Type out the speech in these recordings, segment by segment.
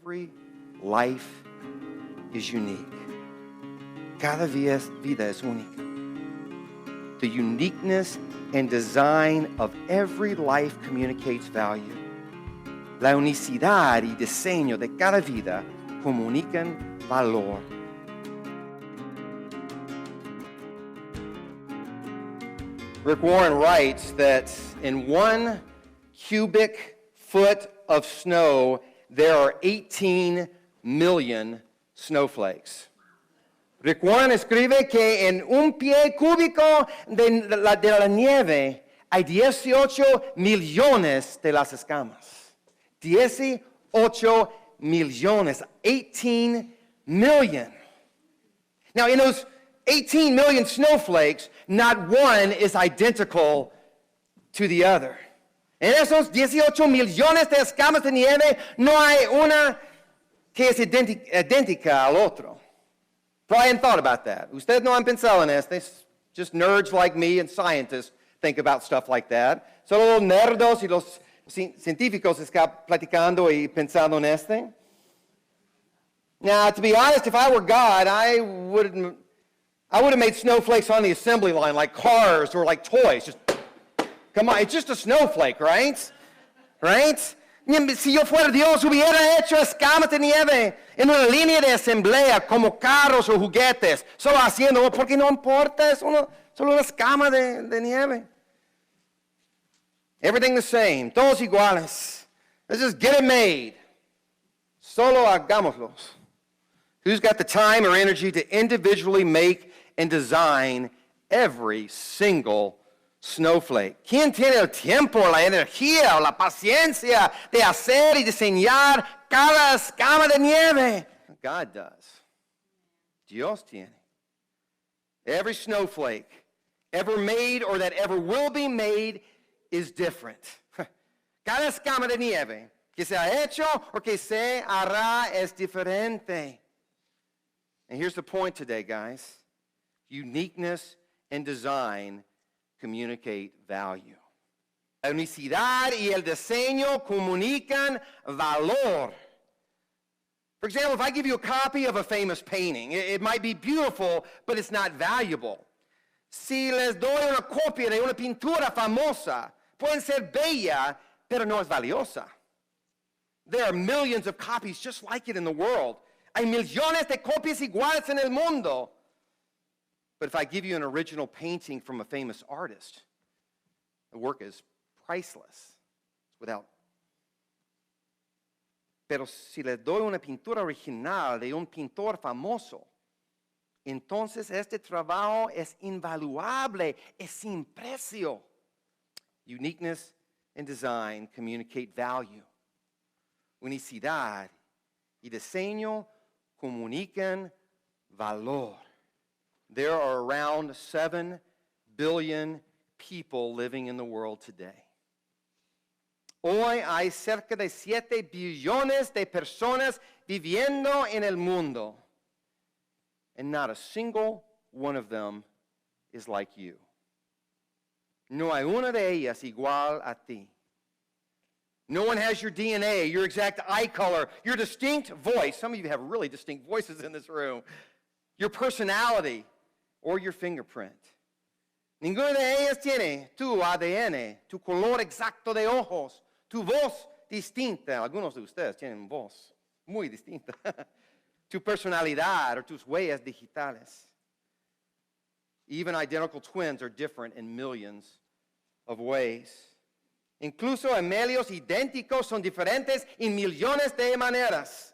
every life is unique. Cada vida es única. The uniqueness and design of every life communicates value. La unicidad y diseño de cada vida comunican valor. Rick Warren writes that in 1 cubic foot of snow, there are 18 million snowflakes. Rick Warren escribe que en un pie cúbico de la nieve hay 18 millones de las escamas. 18 millones, 18 million. Now, in those 18 million snowflakes, not one is identical to the other. En esos 18 millones de escamas de nieve, no hay una que es idéntica al otro. Probably hadn't thought about that. Ustedes no han pensado en esto. Just nerds like me and scientists think about stuff like that. Solo los nerdos y los científicos están platicando y pensando en esto. Now, to be honest, if I were God, I would have made snowflakes on the assembly line like cars or like toys. Just, come on, it's just a snowflake, right? Right? Si yo fuera Dios, hubiera hecho escamas de nieve en una línea de asamblea como carros o juguetes, solo haciendo, porque no importa, es solo una escama de nieve. Everything the same, todos iguales. Let's just get it made. Solo hagámoslos. Who's got the time or energy to individually make and design every single snowflake? ¿Quién tiene el tiempo, la energía o la paciencia de hacer y diseñar cada escama de nieve? God does. Dios tiene. Every snowflake ever made or that ever will be made is different. Cada escama de nieve que se ha hecho o que se hará es diferente. And here's the point today, guys. Uniqueness and design communicate value. La unicidad y el diseño comunican valor. For example, if I give you a copy of a famous painting, it might be beautiful, but it's not valuable. Si les doy una copia de una pintura famosa, pueden ser bella, pero no es valiosa. There are millions of copies just like it in the world. Hay millones de copias iguales en el mundo. But if I give you an original painting from a famous artist, the work is priceless. Without. Pero si le doy una pintura original de un pintor famoso, entonces este trabajo es invaluable, es sin precio. Uniqueness and design communicate value. Unicidad y diseño comunican valor. There are around 7 billion people living in the world today. Hoy hay cerca de 7 billones de personas viviendo en el mundo. And not a single one of them is like you. No hay una de ellas igual a ti. No one has your DNA, your exact eye color, your distinct voice. Some of you have really distinct voices in this room. Your personality or your fingerprint. Ninguna de ellas tiene tu ADN, tu color exacto de ojos, tu voz distinta. Algunos de ustedes tienen voz muy distinta. Tu personalidad or tus huellas digitales. Even identical twins are different in millions of ways. Incluso gemelios idénticos son diferentes en millones de maneras.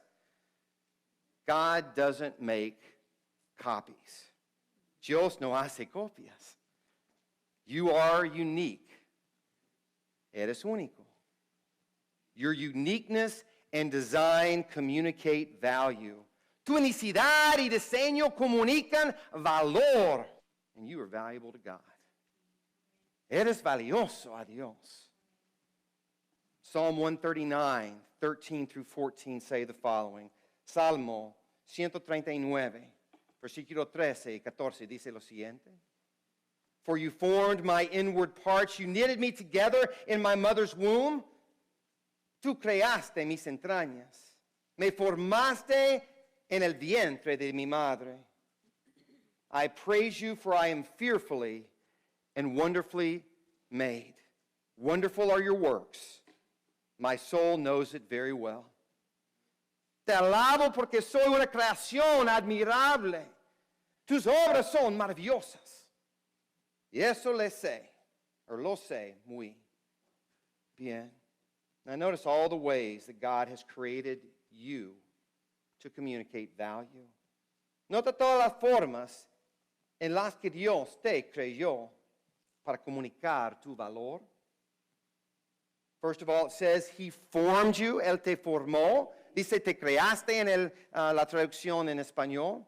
God doesn't make copies. Dios no hace copias. You are unique. Eres único. Your uniqueness and design communicate value. Tu unicidad y diseño comunican valor. And you are valuable to God. Eres valioso a Dios. Psalm 139, 13 through 14 say the following. Salmo 139, versículo 13 y 14 dice lo siguiente. For you formed my inward parts, you knitted me together in my mother's womb. Tú creaste mis entrañas. Me formaste en el vientre de mi madre. I praise you, for I am fearfully and wonderfully made. Wonderful are your works. My soul knows it very well. Te alabo porque soy una creación admirable. Tus obras son maravillosas. Y eso lo sé muy bien. Now notice all the ways that God has created you to communicate value. Nota todas las formas en las que Dios te creyó para comunicar tu valor. First of all, it says He formed you, Él te formó. Dice, te creaste en la traducción en español.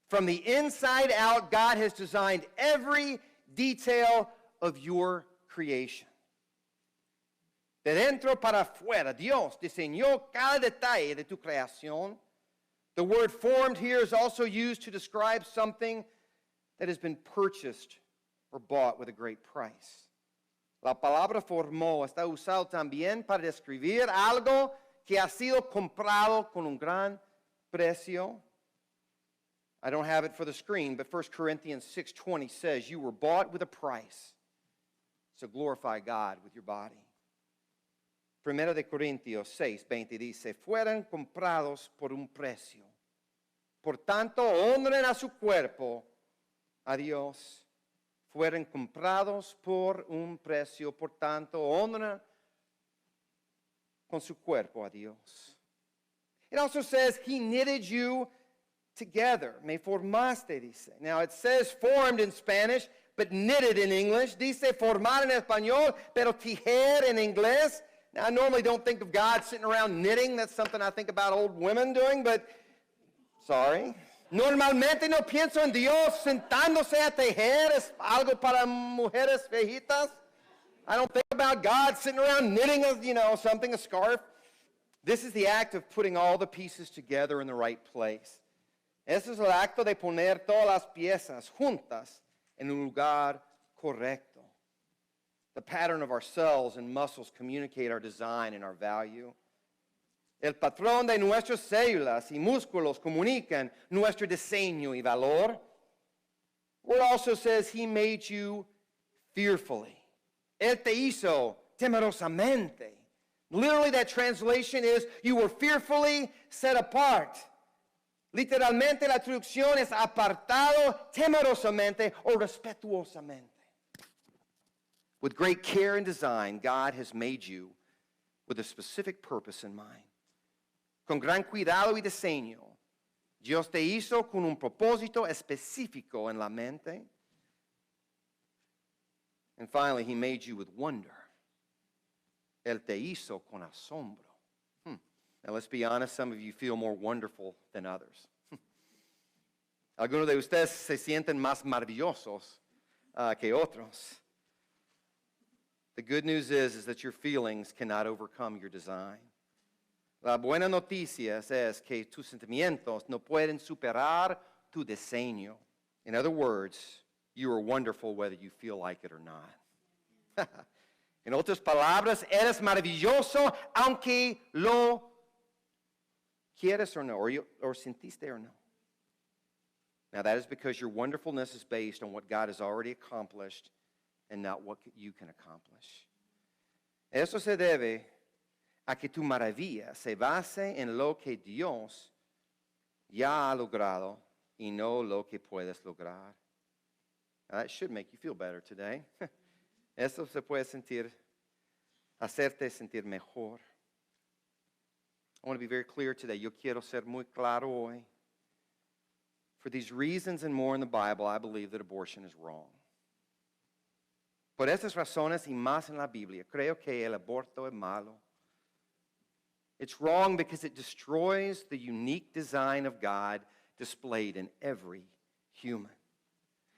From the inside out, God has designed every detail of your creation. De dentro para afuera, Dios diseñó cada detalle de tu creación. The word formed here is also used to describe something that has been purchased or bought with a great price. La palabra formó está usado también para describir algo que ha sido comprado con un gran precio. I don't have it for the screen, but 1 Corinthians 6:20 says, you were bought with a price, so glorify God with your body. 1 de Corintios 6:20 dice, fueron comprados por un precio. Por tanto, honren a su cuerpo a Dios. Fueron comprados por un precio, por tanto, honren con su cuerpo a Dios. It also says, He knitted you together. Me formaste, dice. Now, it says formed in Spanish, but knitted in English. Dice formar en español, pero tejer en inglés. Now, I normally don't think of God sitting around knitting. That's something I think about old women doing, but sorry. Normalmente no pienso en Dios sentándose a tejer. Es algo para mujeres viejitas. I don't think about God sitting around knitting a scarf. This is the act of putting all the pieces together in the right place. Este es el acto de poner todas las piezas juntas en un lugar correcto. The pattern of our cells and muscles communicate our design and our value. El patrón de nuestras células y músculos comunican nuestro diseño y valor. The word also says He made you fearfully. Él te hizo temerosamente. Literally, that translation is, you were fearfully set apart. Literalmente, la traducción es apartado temerosamente o respetuosamente. With great care and design, God has made you with a specific purpose in mind. Con gran cuidado y diseño, Dios te hizo con un propósito específico en la mente. And finally, He made you with wonder. Él te hizo con asombro. Now, let's be honest, some of you feel more wonderful than others. Algunos de ustedes se sienten más maravillosos que otros. The good news is that your feelings cannot overcome your design. La buena noticia es que tus sentimientos no pueden superar tu diseño. In other words, you are wonderful whether you feel like it or not. En otras palabras, eres maravilloso aunque lo quieres or no, or sentiste or no. Now that is because your wonderfulness is based on what God has already accomplished and not what you can accomplish. Eso se debe a que tu maravilla se base en lo que Dios ya ha logrado y no lo que puedes lograr. Now that should make you feel better today. Eso se puede hacerte sentir mejor. I want to be very clear today. Yo quiero ser muy claro hoy. For these reasons and more in the Bible, I believe that abortion is wrong. Por estas razones y más en la Biblia, creo que el aborto es malo. It's wrong because it destroys the unique design of God displayed in every human.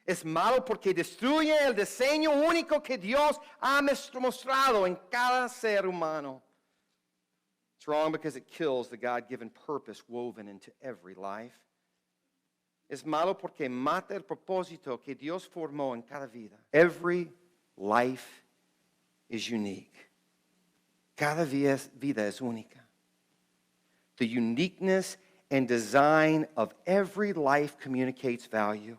Es malo porque destruye el diseño único que Dios ha mostrado en cada ser humano. It's wrong because it kills the God-given purpose woven into every life. Es malo porque mata el propósito que Dios formó en cada vida. Every life is unique. Cada vida es única. The uniqueness and design of every life communicates value.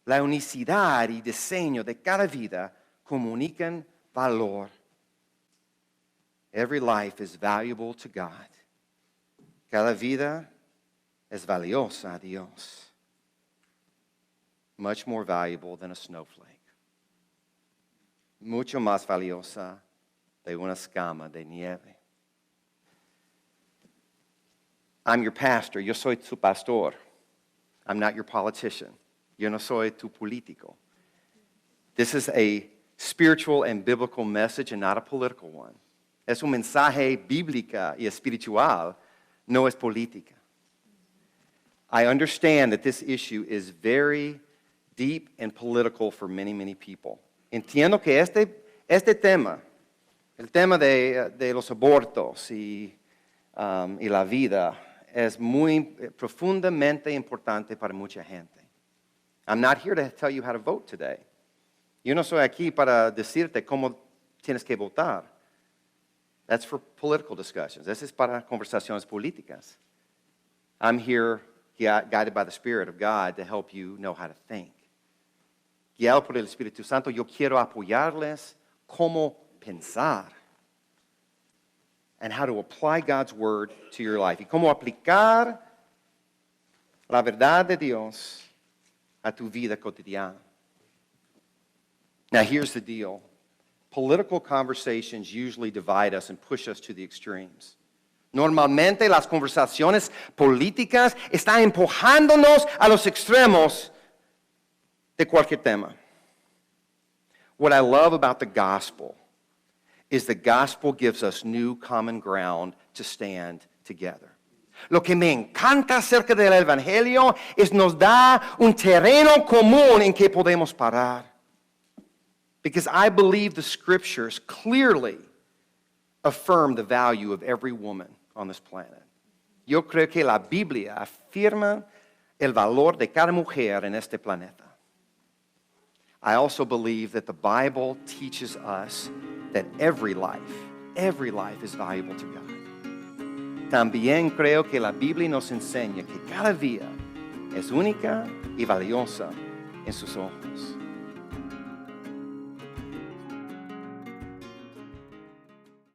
La unicidad y diseño de cada vida comunican valor. Every life is valuable to God. Cada vida es valiosa a Dios. Much more valuable than a snowflake. Mucho más valiosa de una escama de nieve. I'm your pastor. Yo soy tu pastor. I'm not your politician. Yo no soy tu político. This is a spiritual and biblical message and not a political one. Es un mensaje bíblica y espiritual, no es política. I understand that this issue is very deep and political for many, many people. Entiendo que este tema, el tema de los abortos y la vida, es muy profundamente importante para mucha gente. I'm not here to tell you how to vote today. Yo no soy aquí para decirte cómo tienes que votar. That's for political discussions. This is para conversaciones políticas. I'm here guided by the Spirit of God to help you know how to think. Guiado por el Espíritu Santo, yo quiero apoyarles cómo pensar and how to apply God's Word to your life. Y cómo aplicar la verdad de Dios a tu vida cotidiana. Now, here's the deal. Political conversations usually divide us and push us to the extremes. Normalmente las conversaciones políticas están empujándonos a los extremos de cualquier tema. What I love about the gospel is the gospel gives us new common ground to stand together. Lo que me encanta acerca del evangelio es nos da un terreno común en que podemos parar. Because I believe the scriptures clearly affirm the value of every woman on this planet. Yo creo que la Biblia afirma el valor de cada mujer en este planeta. I also believe that the Bible teaches us that every life is valuable to God. También creo que la Biblia nos enseña que cada vida es única y valiosa en sus ojos.